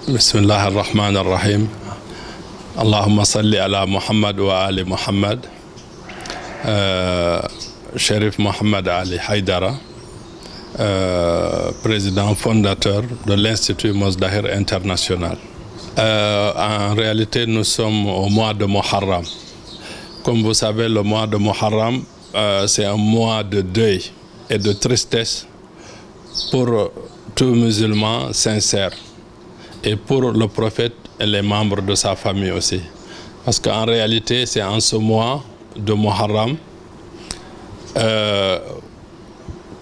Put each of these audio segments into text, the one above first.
Bismillah ar-Rahman ar-Rahim. Allahumma salli ala Muhammad wa ali Muhammad. Chérif Mohamed Ali Haïdara, président fondateur de l'Institut Mozdahir International. En réalité, nous sommes au mois de Muharram. Comme vous savez, le mois de Muharram, c'est un mois de deuil et de tristesse pour tout musulman sincère et pour le prophète et les membres de sa famille aussi. Parce qu'en réalité, c'est en ce mois de Muharram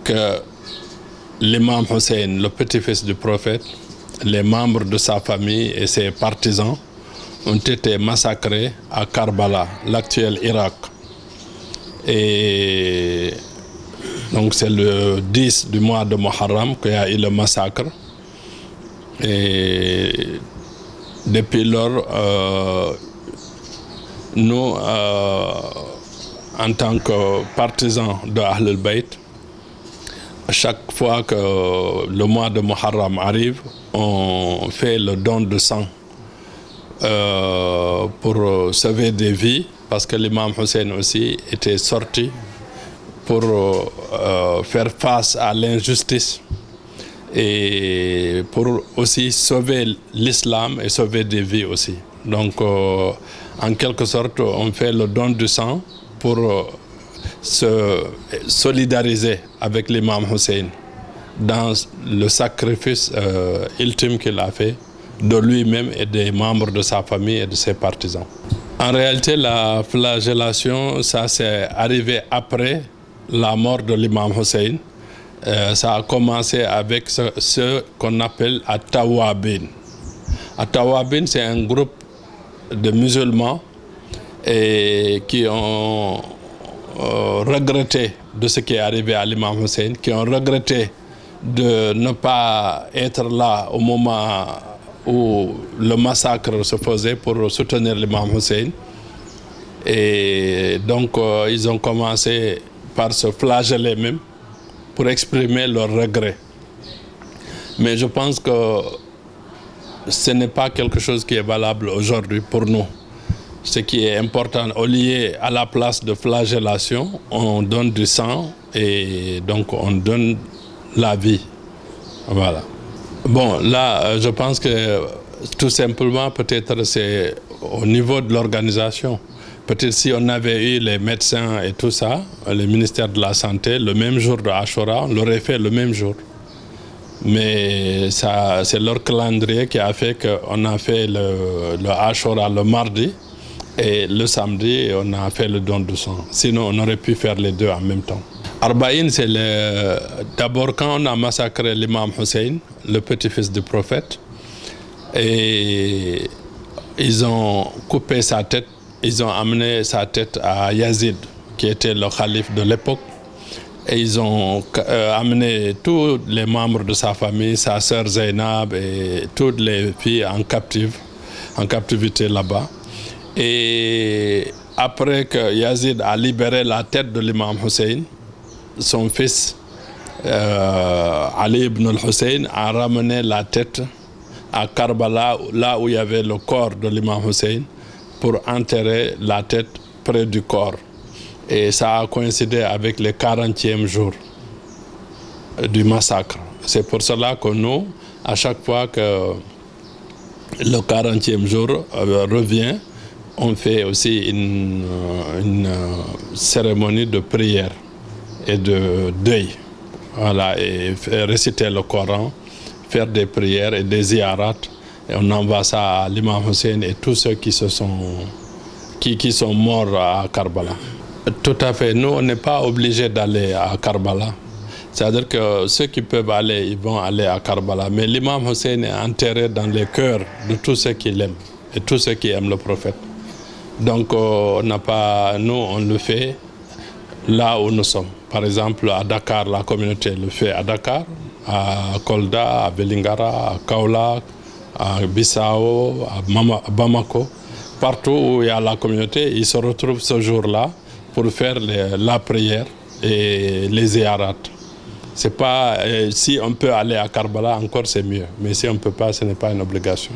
que l'imam Hussein, le petit-fils du prophète, les membres de sa famille et ses partisans ont été massacrés à Karbala, l'actuel Irak. Et donc c'est le 10 du mois de Muharram qu'il y a eu le massacre. Et depuis lors, nous, en tant que partisans de Ahlul Bayt, chaque fois que le mois de Muharram arrive, on fait le don de sang pour sauver des vies, parce que l'imam Hussein aussi était sorti pour faire face à l'injustice et pour aussi sauver l'islam et sauver des vies aussi. Donc, en quelque sorte, on fait le don du sang pour se solidariser avec l'imam Hussein dans le sacrifice ultime qu'il a fait de lui-même et des membres de sa famille et de ses partisans. En réalité, la flagellation, ça s'est arrivé après la mort de l'imam Hussein. Ça a commencé avec ce qu'on appelle At-Tawabin. At-Tawabin, c'est un groupe de musulmans qui ont regretté de ce qui est arrivé à l'imam Hussein, qui ont regretté de ne pas être là au moment où le massacre se faisait pour soutenir l'imam Hussein. Et donc ils ont commencé par se flageller même pour exprimer leur regret. Mais je pense que ce n'est pas quelque chose qui est valable aujourd'hui pour nous. Ce qui est important, au lieu à la place de flagellation, on donne du sang et donc on donne la vie. Voilà. Bon, là, je pense que tout simplement, peut-être c'est au niveau de l'organisation. Peut-être si on avait eu les médecins et tout ça, le ministère de la Santé, le même jour de Ashura, on l'aurait fait le même jour. Mais c'est leur calendrier qui a fait qu'on a fait le Ashura le mardi et le samedi, on a fait le don de sang. Sinon, on aurait pu faire les deux en même temps. Arba'in, c'est d'abord quand on a massacré l'imam Hussein, le petit-fils du prophète, et ils ont coupé sa tête. Ils ont amené sa tête à Yazid, qui était le calife de l'époque. Et ils ont amené tous les membres de sa famille, sa sœur Zainab et toutes les filles en captivité là-bas. Et après que Yazid a libéré la tête de l'imam Hussein, son fils Ali ibn al-Hussein a ramené la tête à Karbala, là où il y avait le corps de l'imam Hussein, pour enterrer la tête près du corps. Et ça a coïncidé avec le 40e jour du massacre. C'est pour cela que nous, à chaque fois que le 40e jour revient, on fait aussi une cérémonie de prière et de deuil. Voilà, et réciter le Coran, faire des prières et des ziyarats. Et on envoie ça à l'imam Hussein et tous ceux qui sont morts à Karbala. Tout à fait. Nous, on n'est pas obligé d'aller à Karbala. C'est-à-dire que ceux qui peuvent aller, ils vont aller à Karbala. Mais l'imam Hussein est enterré dans les cœurs de tous ceux qui l'aiment et tous ceux qui aiment le prophète. Donc, on le fait là où nous sommes. Par exemple, à Dakar, la communauté le fait à Dakar, à Kolda, à Vélingara, à Kaolack, à Bissau, à Bamako, partout où il y a la communauté, ils se retrouvent ce jour-là pour faire la prière et les ziyarats. C'est pas, si on peut aller à Karbala, encore c'est mieux. Mais si on ne peut pas, ce n'est pas une obligation.